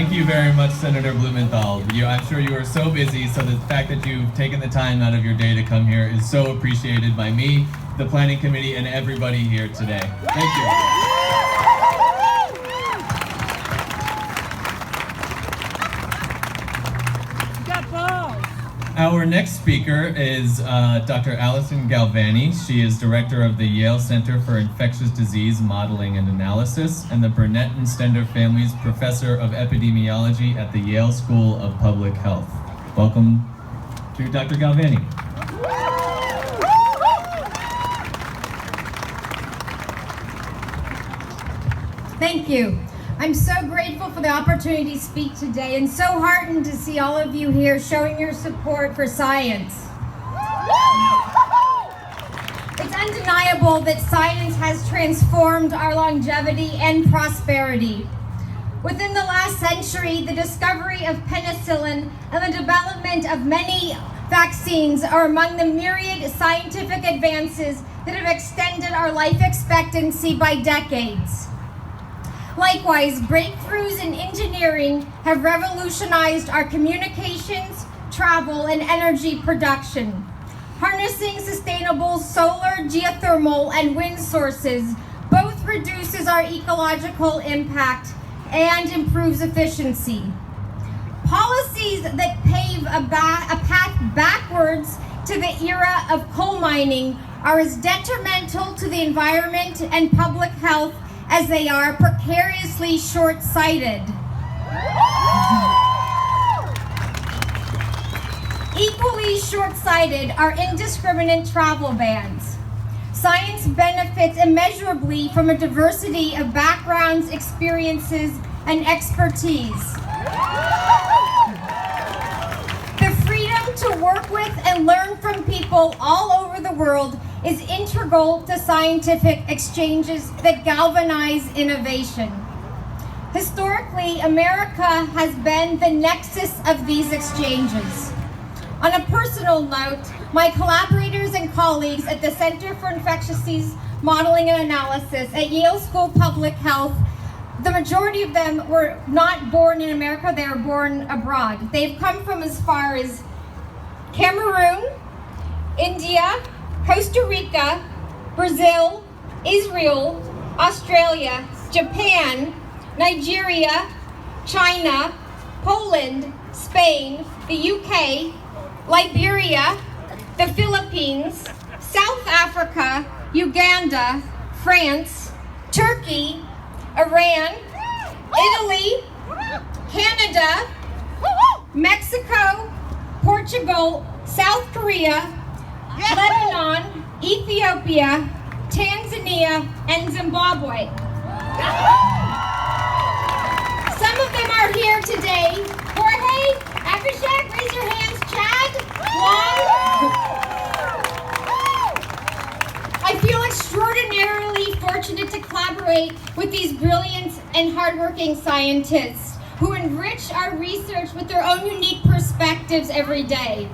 Thank you very much, Senator Blumenthal. I'm sure you are so busy, so the fact that you've taken the time out of your day to come here is so appreciated by me, the Planning Committee, and everybody here today. Thank you. Our next speaker is Dr. Alison Galvani. She is director of the Yale Center for Infectious Disease Modeling and Analysis and the Burnett and Stender Families Professor of Epidemiology at the Yale School of Public Health. Welcome to Dr. Galvani. Thank you. I'm so grateful for the opportunity to speak today and so heartened to see all of you here showing your support for science. It's undeniable that science has transformed our longevity and prosperity. Within the last century, the discovery of penicillin and the development of many vaccines are among the myriad scientific advances that have extended our life expectancy by decades. Likewise, breakthroughs in engineering have revolutionized our communications, travel, and energy production. Harnessing sustainable solar, geothermal, and wind sources both reduces our ecological impact and improves efficiency. Policies that pave a path backwards to the era of coal mining are as detrimental to the environment and public health as they are precariously short-sighted. Equally short-sighted are indiscriminate travel bans. Science benefits immeasurably from a diversity of backgrounds, experiences, and expertise. The freedom to work with and learn from people all over the world is integral to scientific exchanges that galvanize innovation. Historically, America has been the nexus of these exchanges. On a personal note, my collaborators and colleagues at the Center for Infectious Disease Modeling and Analysis at Yale School of Public Health, the majority of them were not born in America, they were born abroad. They've come from as far as Cameroon, India, Costa Rica, Brazil, Israel, Australia, Japan, Nigeria, China, Poland, Spain, the UK, Liberia, the Philippines, South Africa, Uganda, France, Turkey, Iran, Italy, Canada, Mexico, Portugal, South Korea, Lebanon, Ethiopia, Tanzania, and Zimbabwe. Some of them are here today. Jorge, Abhishek, raise your hands. Chad, Juan. I feel extraordinarily fortunate to collaborate with these brilliant and hardworking scientists who enrich our research with their own unique perspectives every day.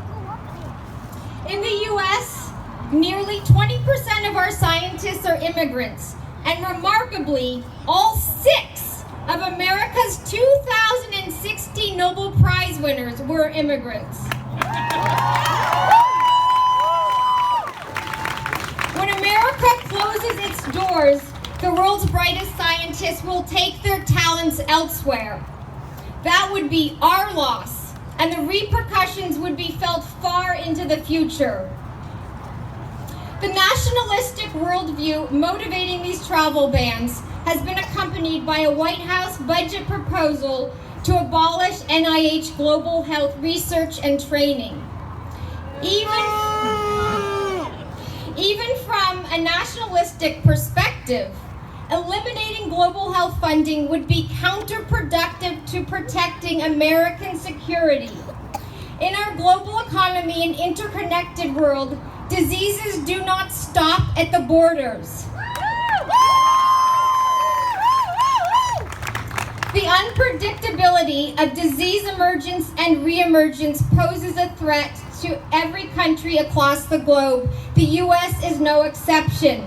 In the U.S., nearly 20% of our scientists are immigrants, and remarkably, all 6 of America's 2016 Nobel Prize winners were immigrants. When America closes its doors, the world's brightest scientists will take their talents elsewhere. That would be our loss, and the repercussions would be felt far into the future. The nationalistic worldview motivating these travel bans has been accompanied by a White House budget proposal to abolish NIH global health research and training. Even from a nationalistic perspective, eliminating global health funding would be counterproductive to protecting American security. In our global economy and interconnected world, diseases do not stop at the borders. The unpredictability of disease emergence and reemergence poses a threat to every country across the globe. The U.S. is no exception.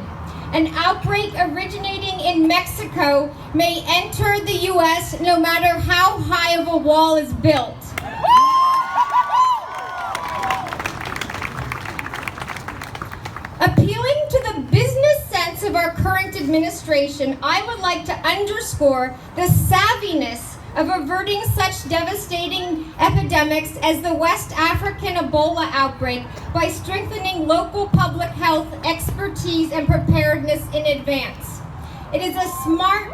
an outbreak originating in Mexico may enter the U.S. no matter how high of a wall is built. Appealing to the business sense of our current administration, I would like to underscore the savviness of averting such devastating epidemics as the West African Ebola outbreak by strengthening local public health expertise and preparedness in advance. It is a smart,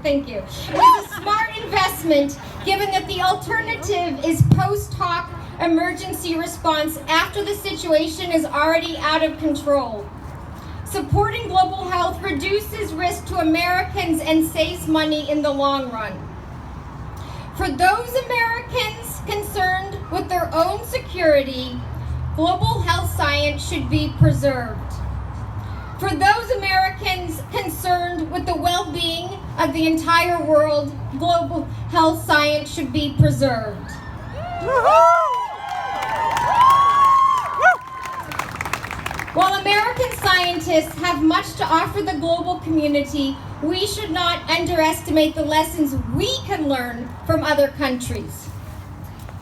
thank you. It is a smart investment given that the alternative is post hoc emergency response after the situation is already out of control. Supporting global health reduces risk to Americans and saves money in the long run. For those Americans concerned with their own security, global health science should be preserved. For those Americans concerned with the well-being of the entire world, global health science should be preserved. While American scientists have much to offer the global community, we should not underestimate the lessons we can learn from other countries.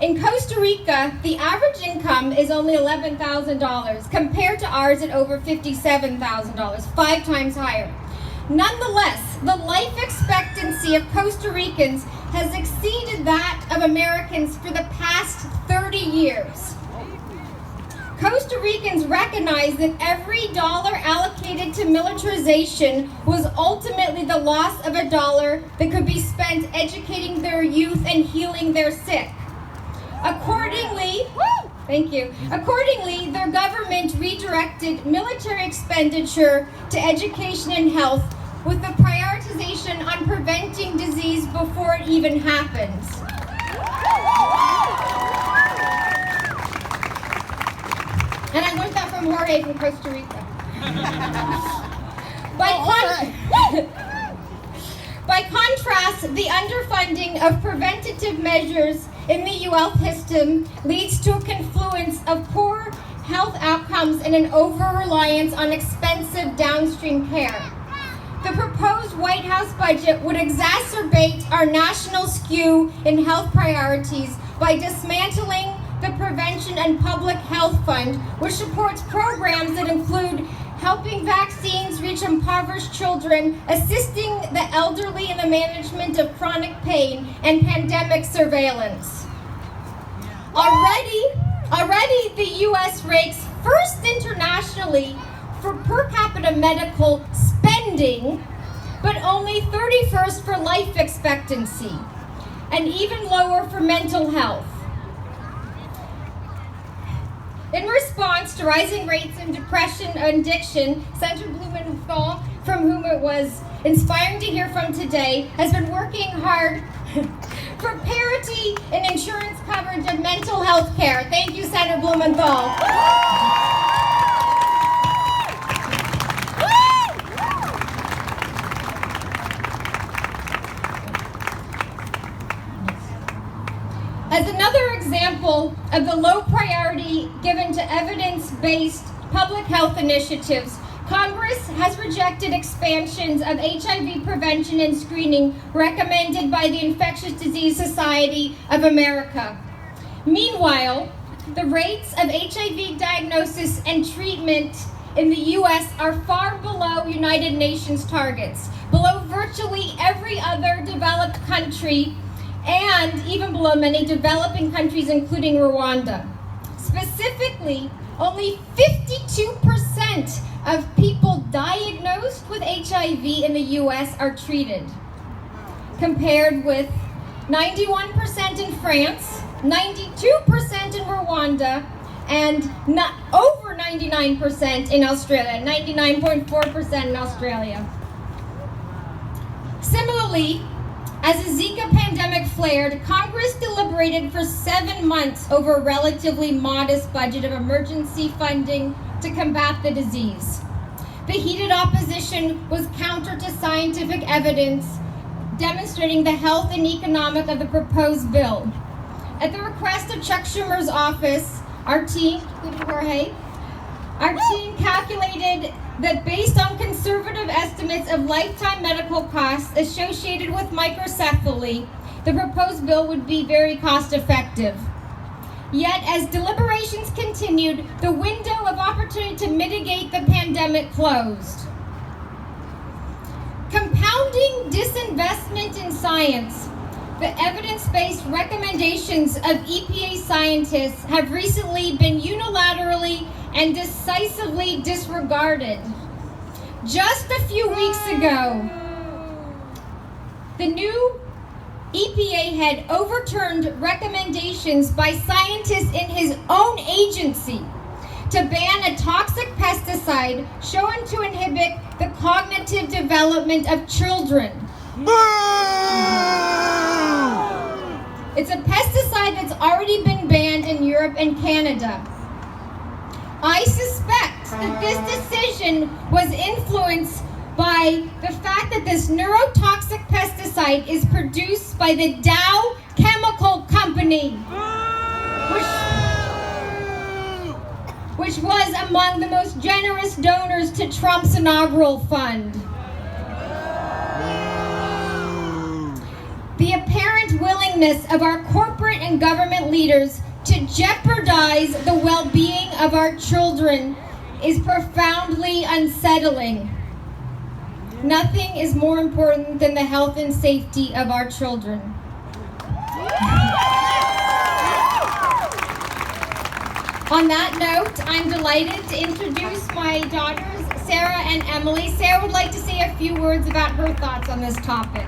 In Costa Rica, the average income is only $11,000 compared to ours at over $57,000, 5 times higher. Nonetheless, the life expectancy of Costa Ricans has exceeded that of Americans for the past 30 years. Costa Ricans recognize that every dollar allocated to militarization was ultimately the loss of a dollar that could be spent educating their youth and healing their sick. Accordingly, their government redirected military expenditure to education and health with the prioritization on preventing disease before it even happens. And I learned that from Jorge from Costa Rica. By contrast, the underfunding of preventative measures in the U.S. system leads to a confluence of poor health outcomes and an over-reliance on expensive downstream care. The proposed White House budget would exacerbate our national skew in health priorities by dismantling the Prevention and Public Health Fund, which supports programs that include helping vaccines reach impoverished children, assisting the elderly in the management of chronic pain, and pandemic surveillance. Already the U.S. ranks first internationally for per capita medical spending, but only 31st for life expectancy, and even lower for mental health. In response to rising rates in depression and addiction, Senator Blumenthal, from whom it was inspiring to hear from today, has been working hard for parity in insurance coverage of mental health care. Thank you, Senator Blumenthal. As another example of the low priority given to evidence-based public health initiatives, Congress has rejected expansions of HIV prevention and screening recommended by the Infectious Disease Society of America. Meanwhile, the rates of HIV diagnosis and treatment in the U.S. are far below United Nations targets, below virtually every other developed country, and even below many developing countries, including Rwanda. Specifically, only 52% of people diagnosed with HIV in the U.S. are treated, compared with 91% in France, 92% in Rwanda, and not over 99% in Australia, 99.4% in Australia. Similarly, as the Zika pandemic flared, Congress deliberated for 7 months over a relatively modest budget of emergency funding to combat the disease. The heated opposition was counter to scientific evidence demonstrating the health and economic of the proposed bill. At the request of Chuck Schumer's office, our team, including Jorge, Our team calculated that based on conservative estimates of lifetime medical costs associated with microcephaly, the proposed bill would be very cost effective. Yet, as deliberations continued, the window of opportunity to mitigate the pandemic closed. Compounding disinvestment in science, the evidence-based recommendations of EPA scientists have recently been unilaterally and decisively disregarded. Just a few weeks ago, the new EPA had overturned recommendations by scientists in his own agency to ban a toxic pesticide shown to inhibit the cognitive development of children. It's a pesticide that's already been banned in Europe and Canada. I suspect that this decision was influenced by the fact that this neurotoxic pesticide is produced by the Dow Chemical Company, which was among the most generous donors to Trump's inaugural fund. The apparent willingness of our corporate and government leaders to jeopardize the well-being of our children is profoundly unsettling. Nothing is more important than the health and safety of our children. On that note, I'm delighted to introduce my daughters, Sarah and Emily. Sarah would like to say a few words about her thoughts on this topic.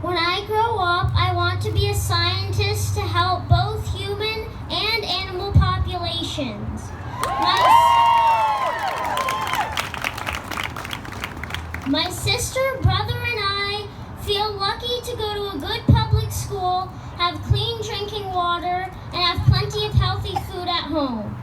When I grow up, I want to be a scientist to help both human and animal populations. My sister, brother, and I feel lucky to go to a good public school, have clean drinking water, and have plenty of healthy food at home.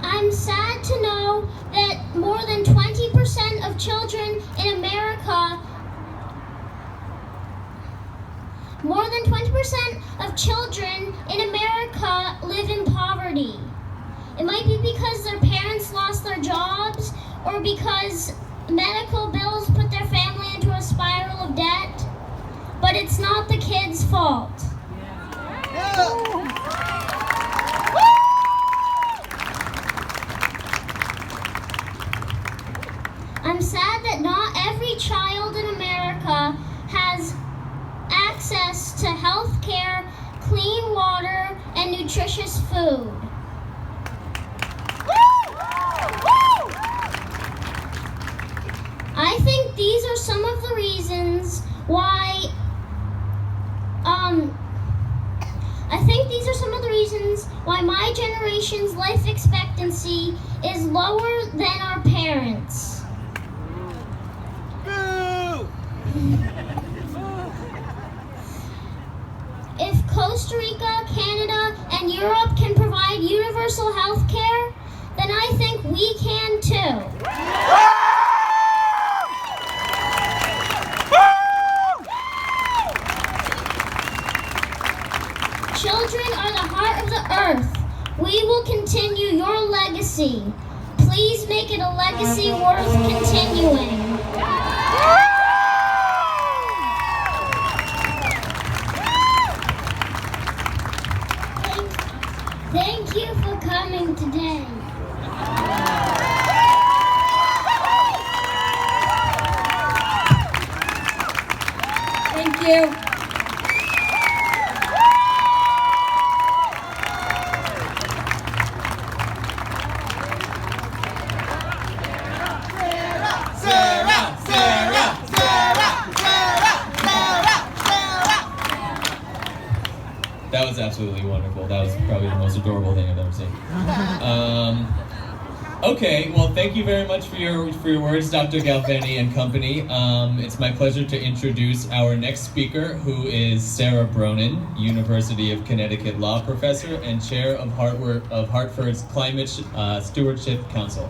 I'm sad to know that more than 20% of children in America live in poverty. It might be because their parents lost their jobs or because medical bills put their family into a spiral of debt, but it's not the kids' fault. I'm sad that not every child in America has access to health care, clean water, and nutritious food. I think these are some of the reasons why my generation's life expectancy is lower than our parents. If Costa Rica, Canada, and Europe can provide universal health care, then I think we can too. Children are the heart of the earth. We will continue your legacy. Please make it a legacy worth continuing. Thank you for coming today. Thank you. That was absolutely wonderful. That was probably the most adorable thing I've ever seen. Okay, well, thank you very much for your words, Dr. Galvani and company. It's my pleasure to introduce our next speaker, who is Sarah Bronin, University of Connecticut law professor and chair of Hartford's Climate Stewardship Council.